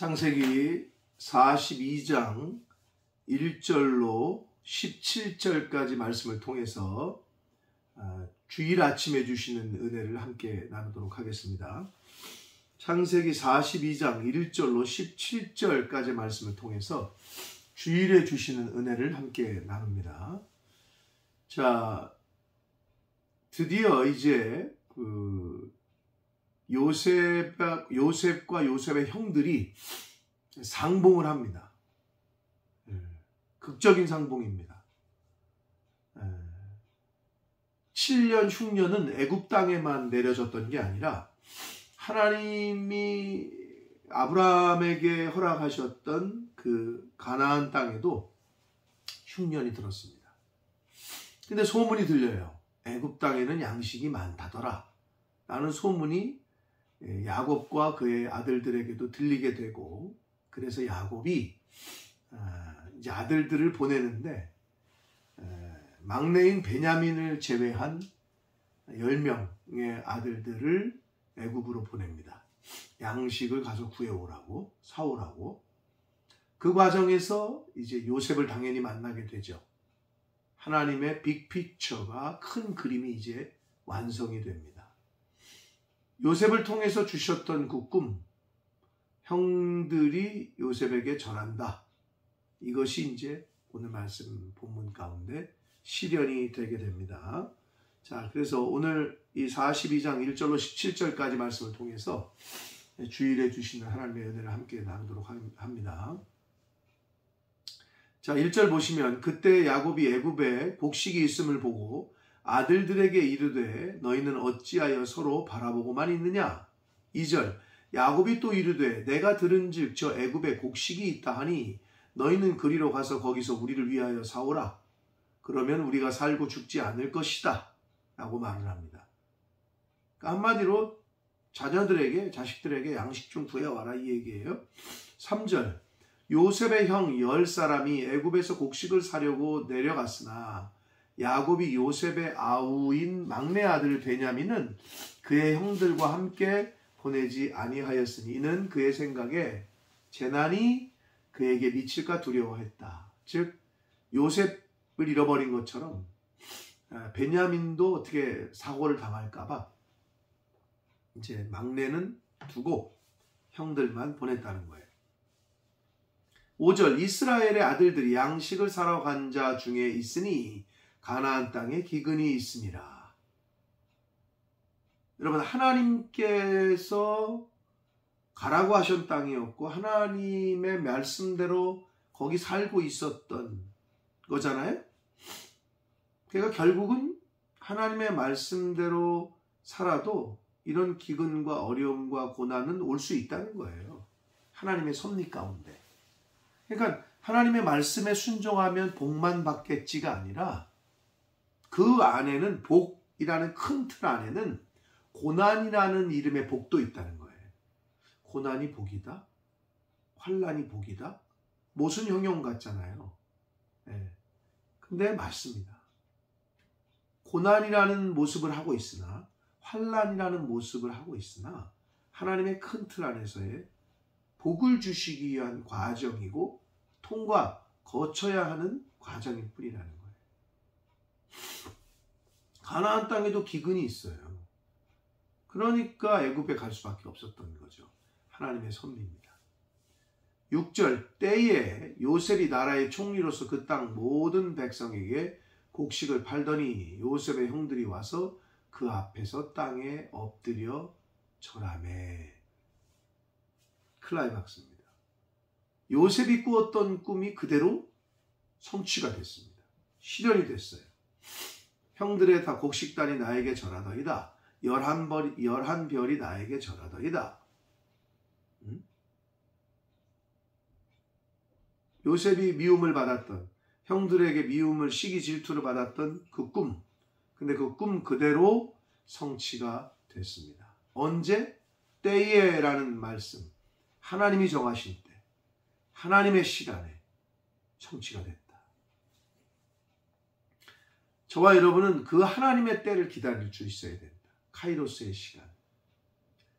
창세기 42장 1절로 17절까지 말씀을 통해서 주일 아침에 주시는 은혜를 함께 나누도록 하겠습니다. 창세기 42장 1절로 17절까지 말씀을 통해서 주일에 주시는 은혜를 함께 나눕니다. 자, 드디어 이제 요셉과 요셉의 형들이 상봉을 합니다. 극적인 상봉입니다. 7년 흉년은 애굽 땅에만 내려졌던 게 아니라 하나님이 아브라함에게 허락하셨던 그 가나안 땅에도 흉년이 들었습니다. 근데 소문이 들려요. 애굽 땅에는 양식이 많다더라 라는 소문이 야곱과 그의 아들들에게도 들리게 되고, 그래서 야곱이 이제 아들들을 보내는데 막내인 베냐민을 제외한 10명의 아들들을 애굽으로 보냅니다. 양식을 가서 구해오라고, 사오라고. 그 과정에서 이제 요셉을 당연히 만나게 되죠. 하나님의 빅피처가, 큰 그림이 이제 완성이 됩니다. 요셉을 통해서 주셨던 그 꿈, 형들이 요셉에게 전한다. 이것이 이제 오늘 말씀 본문 가운데 실현이 되게 됩니다. 자, 그래서 오늘 이 42장 1절로 17절까지 말씀을 통해서 주일에 주시는 하나님의 은혜를 함께 나누도록 합니다. 자, 1절 보시면 그때 야곱이 애굽에 곡식이 있음을 보고 아들들에게 이르되 너희는 어찌하여 서로 바라보고만 있느냐. 2절 야곱이 또 이르되 내가 들은즉 저 애굽에 곡식이 있다 하니 너희는 그리로 가서 거기서 우리를 위하여 사오라. 그러면 우리가 살고 죽지 않을 것이다 라고 말을 합니다. 그러니까 한마디로 자녀들에게, 자식들에게 양식 좀 구해와라 이 얘기예요. 3절 요셉의 형 10사람이 애굽에서 곡식을 사려고 내려갔으나 야곱이 요셉의 아우인 막내 아들 베냐민은 그의 형들과 함께 보내지 아니하였으니 이는 그의 생각에 재난이 그에게 미칠까 두려워했다. 즉 요셉을 잃어버린 것처럼 베냐민도 어떻게 사고를 당할까봐 이제 막내는 두고 형들만 보냈다는 거예요. 5절 이스라엘의 아들들이 양식을 사러 간 자 중에 있으니 가나안 땅에 기근이 있음이라. 여러분, 하나님께서 가라고 하신 땅이었고 하나님의 말씀대로 거기 살고 있었던 거잖아요. 그러니까 결국은 하나님의 말씀대로 살아도 이런 기근과 어려움과 고난은 올 수 있다는 거예요. 하나님의 섭리 가운데. 그러니까 하나님의 말씀에 순종하면 복만 받겠지가 아니라 그 안에는, 복이라는 큰 틀 안에는 고난이라는 이름의 복도 있다는 거예요. 고난이 복이다? 환난이 복이다? 모순형용 같잖아요. 네. 근데 맞습니다. 고난이라는 모습을 하고 있으나, 환난이라는 모습을 하고 있으나 하나님의 큰 틀 안에서의 복을 주시기 위한 과정이고 거쳐야 하는 과정일 뿐이라는 거예요. 가나안 땅에도 기근이 있어요. 그러니까 애굽에 갈 수밖에 없었던 거죠. 하나님의 섭리입니다. 6절 때에 요셉이 나라의 총리로서 그 땅 모든 백성에게 곡식을 팔더니 요셉의 형들이 와서 그 앞에서 땅에 엎드려 절하매. 클라이막스입니다. 요셉이 꾸었던 꿈이 그대로 성취가 됐습니다. 실현이 됐어요. 형들의 다 곡식단이 나에게 절하더이다. 11별이 나에게 절하더이다. 요셉이 미움을 받았던, 형들에게 미움을, 시기 질투를 받았던 그 꿈. 근데 그 꿈 그대로 성취가 됐습니다. 언제? 때에라는 말씀. 하나님이 정하신 때, 하나님의 시간에 성취가 됐다. 저와 여러분은 그 하나님의 때를 기다릴 수 있어야 된다. 카이로스의 시간.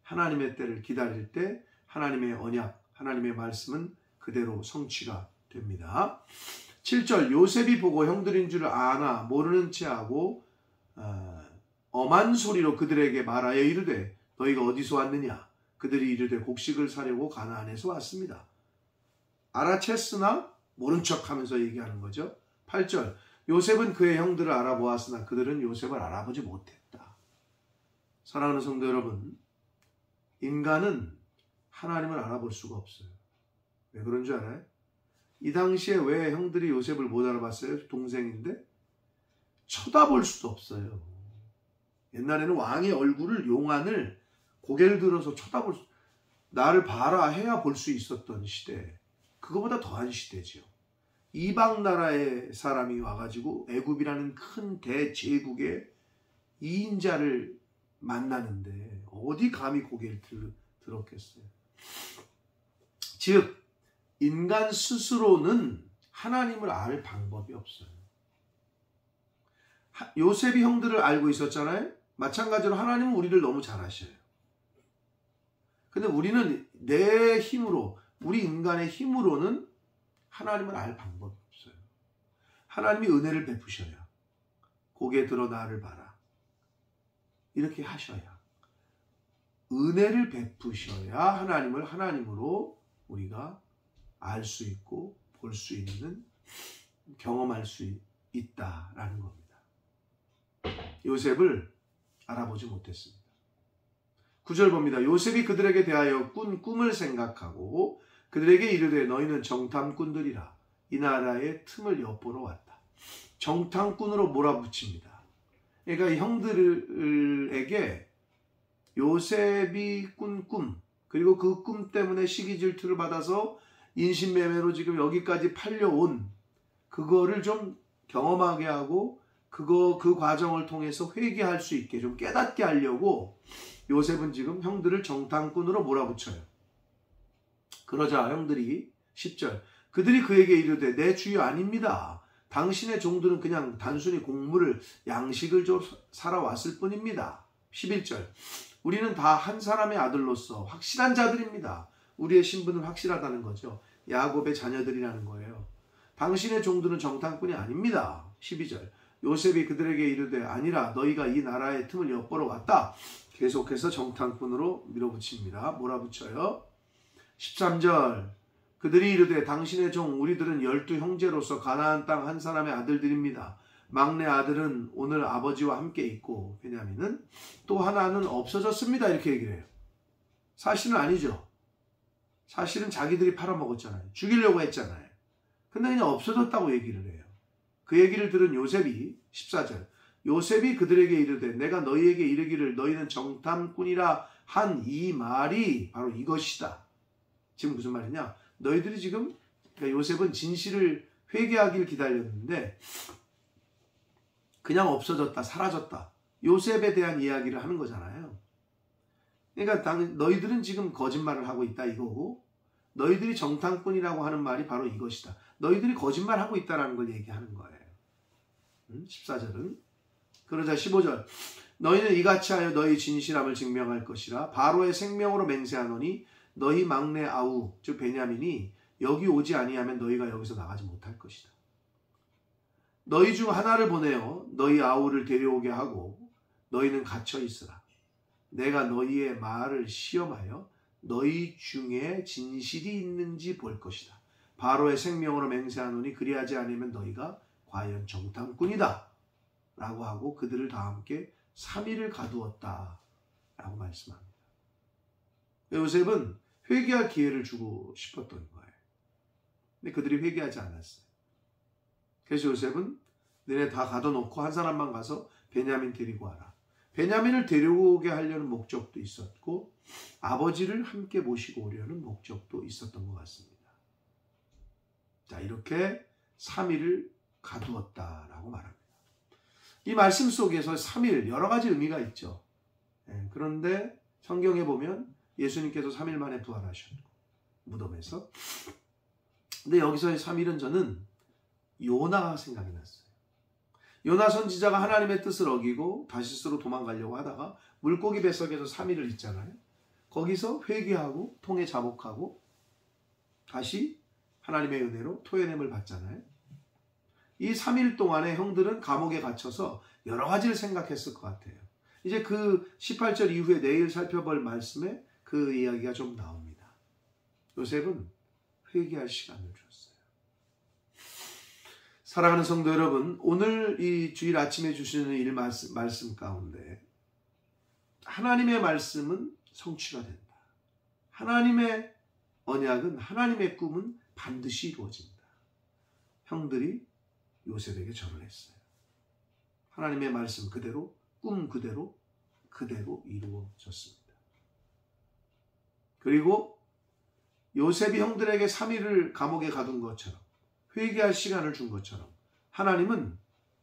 하나님의 때를 기다릴 때 하나님의 언약, 하나님의 말씀은 그대로 성취가 됩니다. 7절 요셉이 보고 형들인 줄 아나 모르는 체하고 엄한 소리로 그들에게 말하여 이르되 너희가 어디서 왔느냐? 그들이 이르되 곡식을 사려고 가나안에서 왔습니다. 알아챘으나 모른 척하면서 얘기하는 거죠. 8절 요셉은 그의 형들을 알아보았으나 그들은 요셉을 알아보지 못했다. 사랑하는 성도 여러분, 인간은 하나님을 알아볼 수가 없어요. 왜 그런 줄 알아요? 이 당시에 왜 형들이 요셉을 못 알아봤어요? 동생인데 쳐다볼 수도 없어요. 옛날에는 왕의 얼굴을, 용안을 고개를 들어서 쳐다볼 수, 나를 봐라 해야 볼 수 있었던 시대, 그거보다 더한 시대지요. 이방 나라의 사람이 와가지고 애굽이라는 큰 대제국의 2인자를 만나는데 어디 감히 고개를 들었겠어요. 즉 인간 스스로는 하나님을 알 방법이 없어요. 요셉이 형들을 알고 있었잖아요. 마찬가지로 하나님은 우리를 너무 잘 아셔요. 근데 우리는 내 힘으로, 우리 인간의 힘으로는 하나님을 알 방법이 없어요. 하나님이 은혜를 베푸셔야, 고개 들어 나를 봐라, 이렇게 하셔야, 은혜를 베푸셔야 하나님을 하나님으로 우리가 알 수 있고 볼 수 있는, 경험할 수 있다라는 겁니다. 요셉을 알아보지 못했습니다. 9절 봅니다. 요셉이 그들에게 대하여 꾼 꿈을 생각하고 그들에게 이르되 너희는 정탐꾼들이라 이 나라의 틈을 엿보러 왔다. 정탐꾼으로 몰아붙입니다. 그러니까 형들에게 요셉이 꾼 꿈, 그리고 그 꿈 때문에 시기 질투를 받아서 인신매매로 지금 여기까지 팔려온 그거를 좀 경험하게 하고 그 과정을 통해서 회개할 수 있게 좀 깨닫게 하려고 요셉은 지금 형들을 정탐꾼으로 몰아붙여요. 그러자 형들이 10절 그들이 그에게 이르되 내 주여 아닙니다. 당신의 종들은 그냥 단순히 곡물을, 양식을 좀 살아왔을 뿐입니다. 11절 우리는 다 한 사람의 아들로서 확실한 자들입니다. 우리의 신분은 확실하다는 거죠. 야곱의 자녀들이라는 거예요. 당신의 종들은 정탐꾼이 아닙니다. 12절 요셉이 그들에게 이르되 아니라 너희가 이 나라의 틈을 엿보러 왔다. 계속해서 정탐꾼으로 밀어붙입니다. 몰아붙여요. 13절 그들이 이르되 당신의 종 우리들은 12 형제로서 가나안 땅 한 사람의 아들들입니다. 막내 아들은 오늘 아버지와 함께 있고 베냐민은 또 하나는 없어졌습니다. 이렇게 얘기를 해요. 사실은 아니죠. 사실은 자기들이 팔아먹었잖아요. 죽이려고 했잖아요. 근데 그냥 없어졌다고 얘기를 해요. 그 얘기를 들은 요셉이 14절 요셉이 그들에게 이르되 내가 너희에게 이르기를 너희는 정탐꾼이라 한 이 말이 바로 이것이다. 지금 무슨 말이냐? 너희들이 지금, 그러니까 요셉은 진실을 회개하길 기다렸는데 그냥 없어졌다, 사라졌다, 요셉에 대한 이야기를 하는 거잖아요. 그러니까 너희들은 지금 거짓말을 하고 있다 이거고, 너희들이 정탐꾼이라고 하는 말이 바로 이것이다. 너희들이 거짓말하고 있다는 걸 얘기하는 거예요. 14절은 그러자 15절 너희는 이같이 하여 너희 진실함을 증명할 것이라 바로의 생명으로 맹세하노니 너희 막내 아우 즉 베냐민이 여기 오지 아니하면 너희가 여기서 나가지 못할 것이다. 너희 중 하나를 보내어 너희 아우를 데려오게 하고 너희는 갇혀 있으라. 내가 너희의 말을 시험하여 너희 중에 진실이 있는지 볼 것이다. 바로의 생명으로 맹세하노니 그리하지 않으면 너희가 과연 정탐꾼이다 라고 하고 그들을 다 함께 3일을 가두었다 라고 말씀합니다. 요셉은 회개할 기회를 주고 싶었던 거예요. 근데 그들이 회개하지 않았어요. 그래서 요셉은 너네 다 가둬놓고 한 사람만 가서 베냐민 데리고 와라. 베냐민을 데려오게 하려는 목적도 있었고 아버지를 함께 모시고 오려는 목적도 있었던 것 같습니다. 자, 이렇게 3일을 가두었다라고 말합니다. 이 말씀 속에서 3일 여러 가지 의미가 있죠. 그런데 성경에 보면 예수님께서 3일 만에 부활하셨고 무덤에서. 근데 여기서의 3일은 저는 요나가 생각이 났어요. 요나 선지자가 하나님의 뜻을 어기고 다시스로 도망가려고 하다가 물고기 뱃속에서 3일을 있잖아요. 거기서 회개하고 통에 자복하고 다시 하나님의 은혜로 토해냄을 받잖아요. 이 3일 동안에 형들은 감옥에 갇혀서 여러 가지를 생각했을 것 같아요. 이제 그 18절 이후에 내일 살펴볼 말씀에 그 이야기가 좀 나옵니다. 요셉은 회개할 시간을 줬어요. 사랑하는 성도 여러분, 오늘 이 주일 아침에 주시는 이 말씀 가운데 하나님의 말씀은 성취가 된다. 하나님의 언약은, 하나님의 꿈은 반드시 이루어진다. 형들이 요셉에게 절을 했어요. 하나님의 말씀 그대로, 꿈 그대로 이루어졌습니다. 그리고 요셉이 형들에게 3일을 감옥에 가둔 것처럼, 회개할 시간을 준 것처럼 하나님은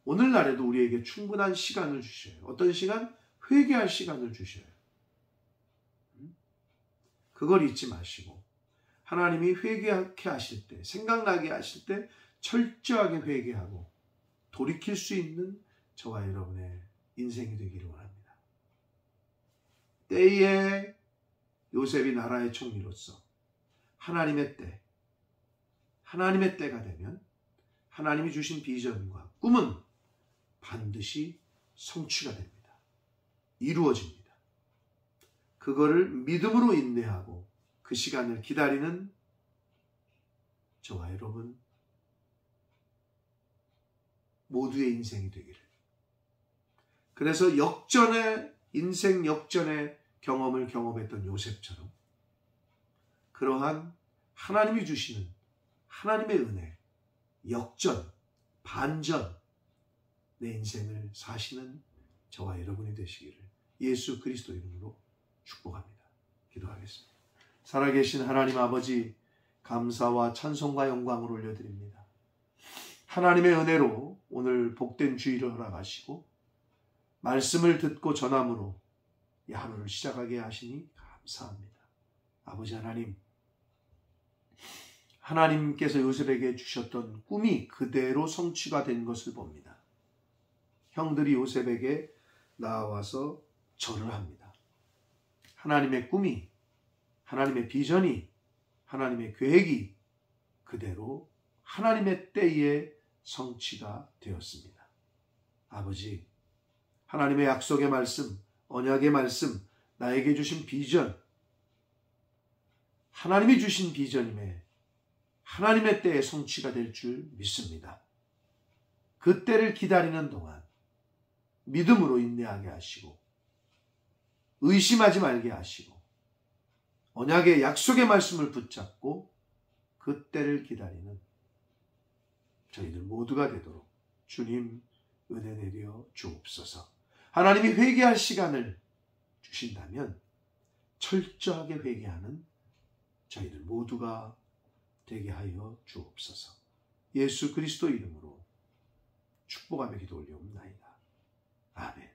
오늘날에도 우리에게 충분한 시간을 주셔요. 어떤 시간? 회개할 시간을 주셔요. 그걸 잊지 마시고 하나님이 회개하게 하실 때, 생각나게 하실 때 철저하게 회개하고 돌이킬 수 있는 저와 여러분의 인생이 되기를 원합니다. 때에 요셉이 나라의 총리로서 하나님의 때가 되면 하나님이 주신 비전과 꿈은 반드시 성취가 됩니다. 이루어집니다. 그거를 믿음으로 인내하고 그 시간을 기다리는 저와 여러분 모두의 인생이 되기를. 그래서 인생 역전의 경험을 경험했던 요셉처럼 그러한 하나님이 주시는 하나님의 은혜, 역전, 반전, 내 인생을 사시는 저와 여러분이 되시기를 예수 그리스도 이름으로 축복합니다. 기도하겠습니다. 살아계신 하나님 아버지, 감사와 찬송과 영광을 올려드립니다. 하나님의 은혜로 오늘 복된 주일을 허락하시고 말씀을 듣고 전함으로 이 하루를 시작하게 하시니 감사합니다. 아버지 하나님, 하나님께서 요셉에게 주셨던 꿈이 그대로 성취가 된 것을 봅니다. 형들이 요셉에게 나와서 절을 합니다. 하나님의 꿈이, 하나님의 비전이, 하나님의 계획이 그대로 하나님의 때에 성취가 되었습니다. 아버지, 하나님의 약속의 말씀, 언약의 말씀, 나에게 주신 비전, 하나님이 주신 비전임에 하나님의 때에 성취가 될 줄 믿습니다. 그 때를 기다리는 동안 믿음으로 인내하게 하시고 의심하지 말게 하시고 언약의 약속의 말씀을 붙잡고 그 때를 기다리는 저희들 모두가 되도록 주님 은혜 내려 주옵소서. 하나님이 회개할 시간을 주신다면 철저하게 회개하는 저희들 모두가 되게 하여 주옵소서. 예수 그리스도 이름으로 축복하며 기도 올려옵나이다. 아멘.